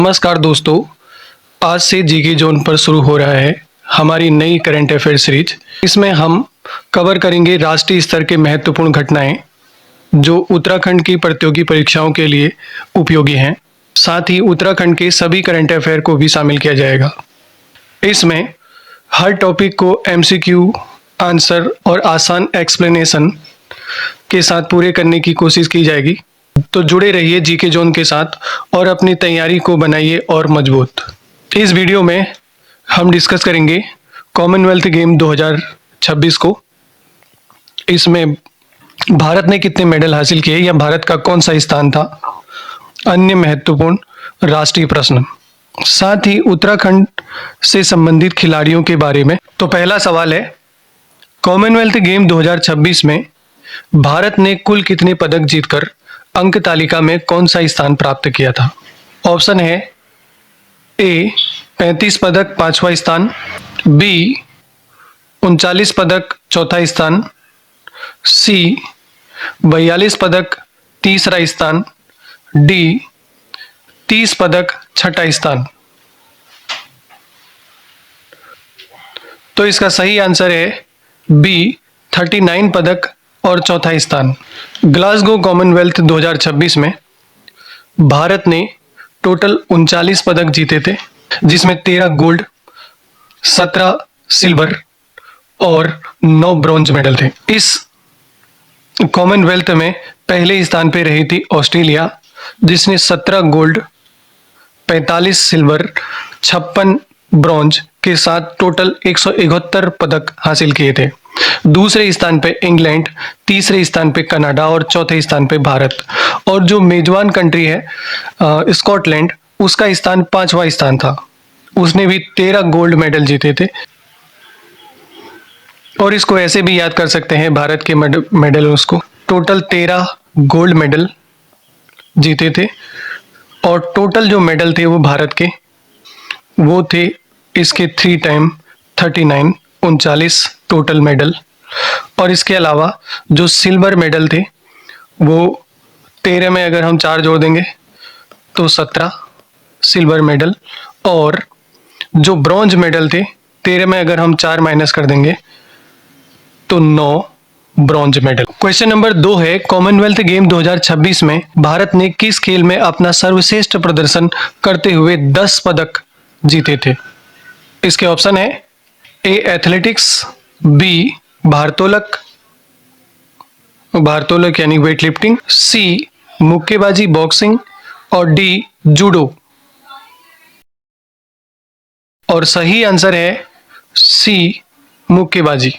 नमस्कार दोस्तों, आज से जीके जोन पर शुरू हो रहा है हमारी नई करंट अफेयर सीरीज। इसमें हम कवर करेंगे राष्ट्रीय स्तर के महत्वपूर्ण घटनाएं जो उत्तराखंड की प्रतियोगी परीक्षाओं के लिए उपयोगी हैं। साथ ही उत्तराखंड के सभी करंट अफेयर को भी शामिल किया जाएगा। इसमें हर टॉपिक को एमसीक्यू आंसर और आसान एक्सप्लेनेशन के साथ पूरे करने की कोशिश की जाएगी। तो जुड़े रहिए जीके जोन के साथ और अपनी तैयारी को बनाइए और मजबूत। इस वीडियो में हम डिस्कस करेंगे कॉमनवेल्थ गेम 2026 को। इसमें भारत ने कितने मेडल हासिल किए या भारत का कौन सा स्थान था, अन्य महत्वपूर्ण राष्ट्रीय प्रश्न, साथ ही उत्तराखंड से संबंधित खिलाड़ियों के बारे में। तो पहला सवाल है, कॉमनवेल्थ गेम 2026 में भारत ने कुल कितने पदक जीतकर अंक तालिका में कौन सा स्थान प्राप्त किया था? ऑप्शन है ए 35 पदक पांचवा स्थान, बी 39 पदक चौथा स्थान, सी 42 पदक तीसरा स्थान, डी 30 पदक छठा स्थान। तो इसका सही आंसर है बी 39 पदक और चौथा स्थान। ग्लासगो कॉमनवेल्थ 2026 में भारत ने टोटल 39 पदक जीते थे, जिसमें 13 गोल्ड, 17 सिल्वर और 9 ब्रॉन्ज मेडल थे। इस कॉमनवेल्थ में पहले स्थान पे रही थी ऑस्ट्रेलिया, जिसने 17 गोल्ड, 45 सिल्वर, 56 ब्रॉन्ज के साथ टोटल 171 पदक हासिल किए थे। दूसरे स्थान पे इंग्लैंड, तीसरे स्थान पे कनाडा और चौथे स्थान पे भारत। और जो मेजबान कंट्री है स्कॉटलैंड, उसका स्थान 5वां स्थान था। उसने भी 13 गोल्ड मेडल जीते थे। और इसको ऐसे भी याद कर सकते हैं, भारत के मेडल उसको टोटल 13 गोल्ड मेडल जीते थे। और टोटल जो मेडल थे वो भारत के वो थे इसके 3 टाइम 39 39 टोटल मेडल। और इसके अलावा जो सिल्वर मेडल थे वो 13 में अगर हम 4 जोड़ देंगे तो 17 सिल्वर मेडल, और जो ब्रॉन्ज मेडल थे 13 में अगर हम 4 माइनस कर देंगे तो 9 ब्रॉन्ज मेडल। क्वेश्चन नंबर 2 है, कॉमनवेल्थ गेम 2026 में भारत ने किस खेल में अपना सर्वश्रेष्ठ प्रदर्शन करते हुए 10 पदक जीते थे? इसके ऑप्शन है ए एथलेटिक्स, बी भारोत्तोलक यानी वेट लिफ्टिंग, सी मुक्केबाजी बॉक्सिंग और डी जूडो। और सही आंसर है सी मुक्केबाजी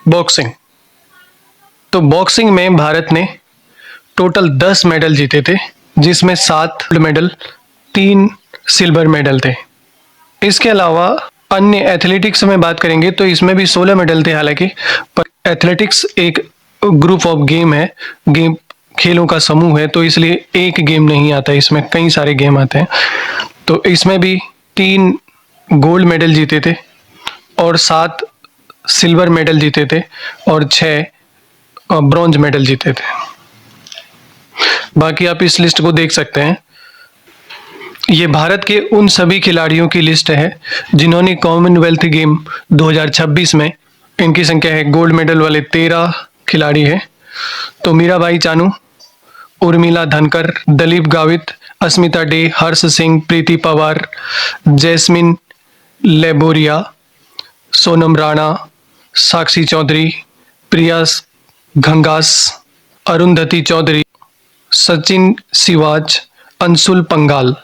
बॉक्सिंग। तो बॉक्सिंग में भारत ने टोटल 10 मेडल जीते थे, जिसमें 7 गोल्ड मेडल, 3 सिल्वर मेडल थे। इसके अलावा अन्य एथलेटिक्स में बात करेंगे तो इसमें भी 16 मेडल थे हालांकि, पर एथलेटिक्स एक ग्रुप ऑफ गेम है, गेम खेलों का समूह है, तो इसलिए एक गेम नहीं आता, इसमें कई सारे गेम आते हैं। तो इसमें भी 3 गोल्ड मेडल जीते थे और 7 सिल्वर मेडल जीते थे और 6 ब्रॉन्ज मेडल जीते थे। बाकी आप इस लिस्ट को देख सकते हैं। ये भारत के उन सभी खिलाड़ियों की लिस्ट है जिन्होंने कॉमनवेल्थ गेम 2026 में, इनकी संख्या है गोल्ड मेडल वाले 13 खिलाड़ी हैं। तो मीराबाई चानू, उर्मिला धनकर, दलीप गावित, अस्मिता डे, हर्ष सिंह, प्रीति पवार, जैस्मिन लेबोरिया, सोनम राणा, साक्षी चौधरी, प्रिया घंगास, अरुंधति चौधरी, सचिन सिवाज, अंशुल पंगाल,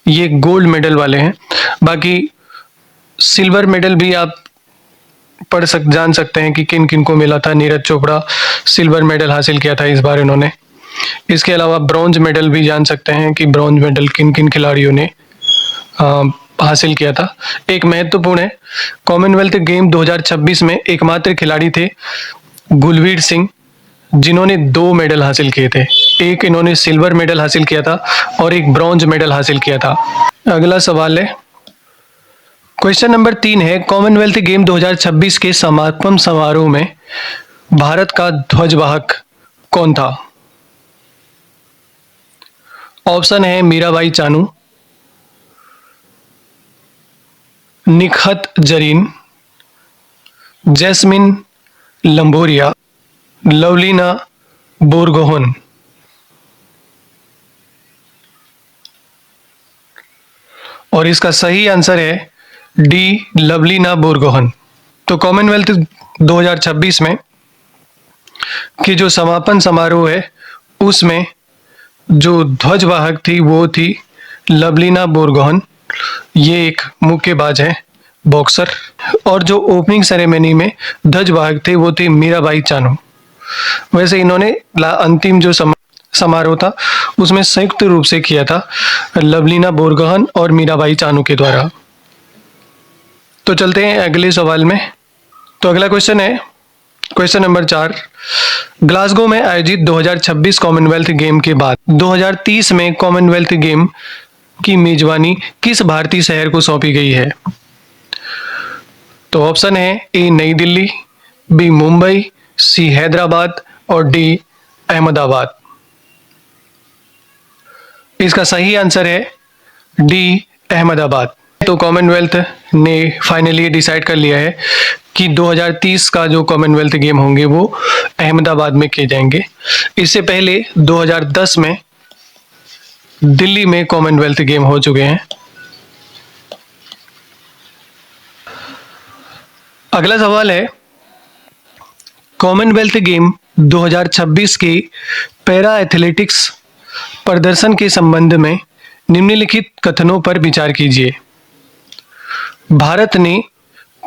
ये गोल्ड मेडल वाले हैं। बाकी सिल्वर मेडल भी आप जान सकते हैं कि किन किन को मिला था। नीरज चोपड़ा सिल्वर मेडल हासिल किया था इस बार इन्होंने। इसके अलावा ब्रॉन्ज मेडल भी जान सकते हैं कि ब्रॉन्ज मेडल किन किन खिलाड़ियों ने हासिल किया था। एक महत्वपूर्ण है, कॉमनवेल्थ गेम 2026 में एकमात्र खिलाड़ी थे गुलवीर सिंह, जिन्होंने 2 मेडल हासिल किए थे। एक इन्होंने सिल्वर मेडल हासिल किया था और एक ब्रॉन्ज मेडल हासिल किया था। अगला सवाल है, क्वेश्चन नंबर 3 है, कॉमनवेल्थ गेम 2026 के समापन समारोह में भारत का ध्वजवाहक कौन था? ऑप्शन है मीराबाई चानू, निखत जरीन, जैस्मिन लंबोरिया, लवलीना बोरगोहन। और इसका सही आंसर है डी, लवलीना बोरगोहन। तो कॉमनवेल्थ 2026 में की जो समापन समारोह है उसमें जो ध्वजवाहक थी वो थी लवलीना बोरगोहन। ये एक मुक्केबाज है, बॉक्सर। और जो ओपनिंग सेरेमनी में ध्वजवाहक थे वो थे मीराबाई चानू। वैसे इन्होंने अंतिम जो समारोह था उसमें संयुक्त रूप से किया था लवलीना बोरगोहन और मीराबाई चानू के द्वारा। तो चलते हैं अगले सवाल में। तो अगला क्वेश्चन है क्वेश्चन नंबर 4। ग्लासगो में आयोजित 2026 कॉमनवेल्थ गेम के बाद 2030 में कॉमनवेल्थ गेम की मेजबानी किस भारतीय शहर को सौंपी गई है? तो ऑप्शन है ए नई दिल्ली, बी मुंबई, सी हैदराबाद और डी अहमदाबाद। इसका सही आंसर है डी, अहमदाबाद। तो कॉमनवेल्थ ने फाइनली डिसाइड कर लिया है कि 2030 का जो कॉमनवेल्थ गेम होंगे वो अहमदाबाद में किए जाएंगे। इससे पहले 2010 में दिल्ली में कॉमनवेल्थ गेम हो चुके हैं। अगला सवाल है कॉमनवेल्थ गेम 2026 के पैरा एथलेटिक्स प्रदर्शन के संबंध में निम्नलिखित कथनों पर विचार कीजिए। भारत ने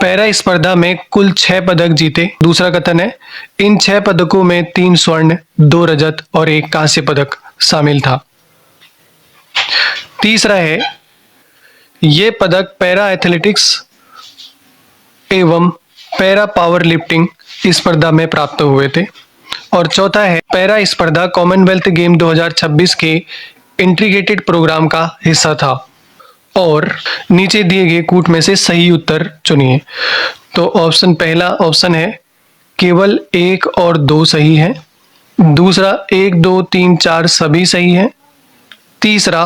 पैरा स्पर्धा में कुल 6 पदक जीते। दूसरा कथन है इन 6 पदकों में 3 स्वर्ण, 2 रजत और 1 कांस्य पदक शामिल था। तीसरा है ये पदक पैरा एथलेटिक्स एवं पैरा पावर लिफ्टिंग स्पर्धा में प्राप्त हुए थे। और चौथा है पैरा स्पर्धा कॉमनवेल्थ गेम 2026 के इंटीग्रेटेड प्रोग्राम का हिस्सा था। और नीचे दिए गए कूट में से सही उत्तर चुनिए। तो पहला ऑप्शन है केवल 1 और 2 सही है। दूसरा 1, 2, 3, 4 सभी सही है। तीसरा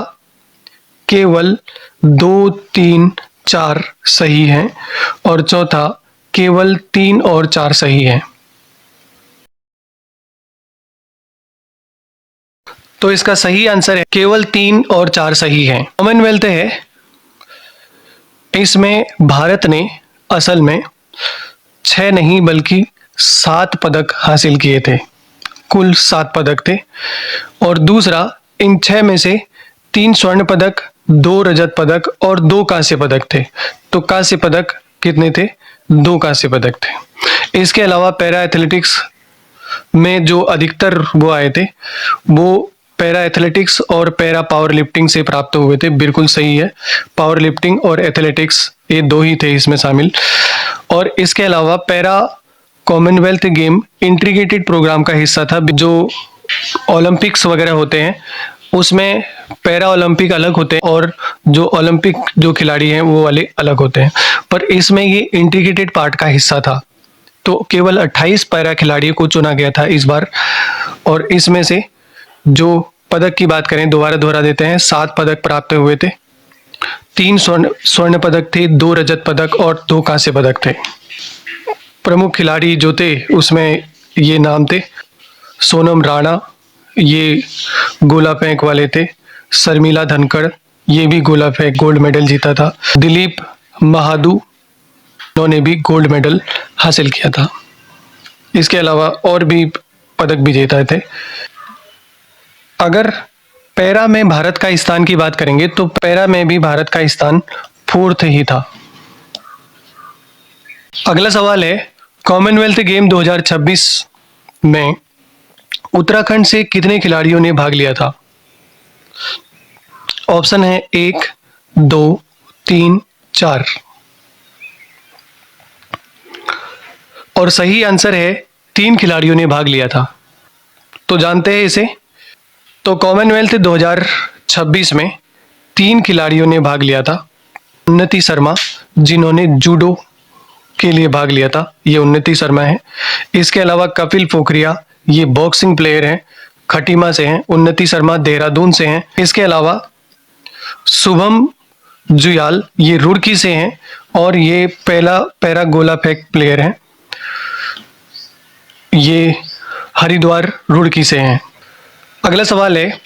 केवल 2, 3, 4 सही है। और चौथा केवल 3 और 4 सही है। तो इसका सही आंसर है केवल 3 और 4 सही है। कॉमनवेल्थ है, इसमें भारत ने असल में 6 नहीं बल्कि 7 पदक हासिल किए थे। कुल 7 पदक थे। और दूसरा इन 6 में से 3 स्वर्ण पदक, 2 रजत पदक और 2 कांस्य पदक थे। तो कांस्य पदक कितने थे? 2 कांस्य पदक थे। इसके अलावा पैरा एथलेटिक्स में जो अधिकतर वो आए थे वो पैरा एथलेटिक्स और पैरा पावर लिफ्टिंग से प्राप्त हुए थे। बिल्कुल सही है, पावर लिफ्टिंग और एथलेटिक्स ये 2 ही थे इसमें शामिल। और इसके अलावा para commonwealth game integrated program का हिस्सा था। जो ओलंपिक्स वगैरह होते हैं उसमें पैरा ओलंपिक अलग होते हैं और जो ओलंपिक जो खिलाड़ी हैं वो वाले अलग होते हैं, पर इसमें ये इंटीग्रेटेड पार्ट का हिस्सा था। तो केवल 28 पैरा खिलाड़ियों को चुना गया था इस बार। और इसमें से जो पदक की बात करें, दोबारा दोहरा देते हैं, 7 पदक प्राप्त हुए थे। 3 स्वर्ण पदक थे, 2 रजत पदक और 2 कांस्य पदक थे। प्रमुख खिलाड़ी जो थे उसमें ये नाम थे सोनम राणा, ये गोला फेंक वाले थे। शर्मिला धनखड़, ये भी गोला फेंक गोल्ड मेडल जीता था। दिलीप महादू, उन्होंने भी गोल्ड मेडल हासिल किया था। इसके अलावा और भी पदक विजेता थे। अगर पैरा में भारत का स्थान की बात करेंगे तो पैरा में भी भारत का स्थान 4th ही था। अगला सवाल है कॉमनवेल्थ गेम 2026 में उत्तराखंड से कितने खिलाड़ियों ने भाग लिया था? ऑप्शन है 1, 2, 3, 4। और सही आंसर है 3 खिलाड़ियों ने भाग लिया था। तो जानते हैं इसे। तो कॉमनवेल्थ 2026 में 3 खिलाड़ियों ने भाग लिया था। उन्नति शर्मा, जिन्होंने जूडो के लिए भाग लिया था, ये उन्नति शर्मा है। इसके अलावा कपिल पोखरिया, ये बॉक्सिंग प्लेयर हैं, खटीमा से हैं। उन्नति शर्मा देहरादून से हैं। इसके अलावा शुभम जुयाल, ये रुड़की से हैं। और ये पहला पैरा गोला फेंक प्लेयर है। ये हरिद्वार रुड़की से हैं। अगला सवाल है,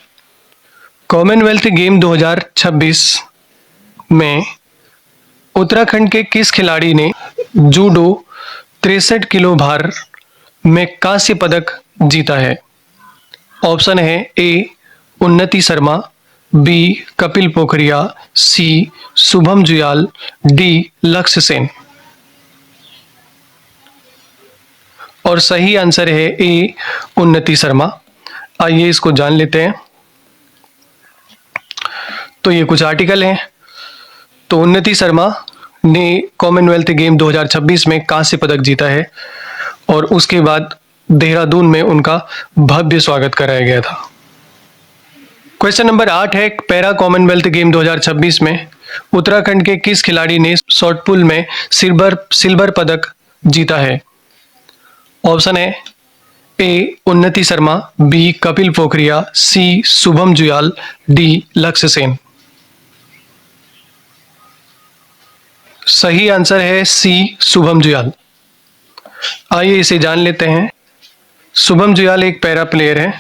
कॉमनवेल्थ गेम 2026 में उत्तराखंड के किस खिलाड़ी ने जूडो 63 किलो भार में कांस्य पदक जीता है? ऑप्शन है ए उन्नति शर्मा, बी कपिल पोखरिया, सी शुभम जुयाल, डी लक्ष्य सेन। और सही आंसर है ए उन्नति शर्मा। आइए इसको जान लेते हैं। तो ये कुछ आर्टिकल हैं। तो उन्नति शर्मा ने कॉमनवेल्थ गेम 2026 में कांस्य पदक जीता है और उसके बाद देहरादून में उनका भव्य स्वागत कराया गया था। क्वेश्चन नंबर 8 है, पैरा कॉमनवेल्थ गेम 2026 में उत्तराखंड के किस खिलाड़ी ने शॉटपुट में सिल्वर पदक जीता है? ऑप्शन है ए उन्नति शर्मा, बी कपिल पोखरिया, सी शुभम जुयाल, डी लक्ष्य सेन। सही आंसर है सी शुभम जुयाल। आइए इसे जान लेते हैं। शुभम जुयाल एक पैरा प्लेयर है।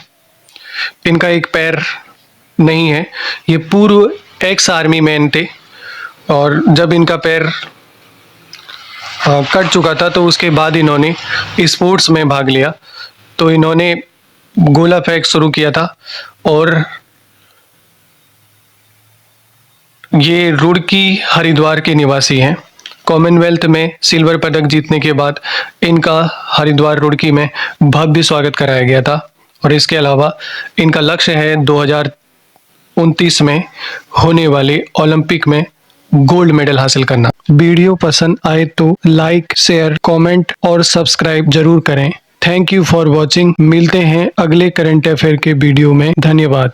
इनका एक पैर नहीं है। ये पूर्व एक्स आर्मी मैन थे और जब इनका पैर कट चुका था तो उसके बाद इन्होंने स्पोर्ट्स में भाग लिया। तो इन्होंने गोला फेंक शुरू किया था और ये रुड़की हरिद्वार के निवासी हैं। कॉमनवेल्थ में सिल्वर पदक जीतने के बाद इनका हरिद्वार रुड़की में भव्य स्वागत कराया गया था और इसके अलावा इनका लक्ष्य है 2029 में होने वाले ओलंपिक में गोल्ड मेडल हासिल करना। वीडियो पसंद आए तो लाइक, शेयर, कमेंट और सब्सक्राइब जरूर करें। Thank you for watching. मिलते हैं अगले करंट अफेयर के वीडियो में। धन्यवाद।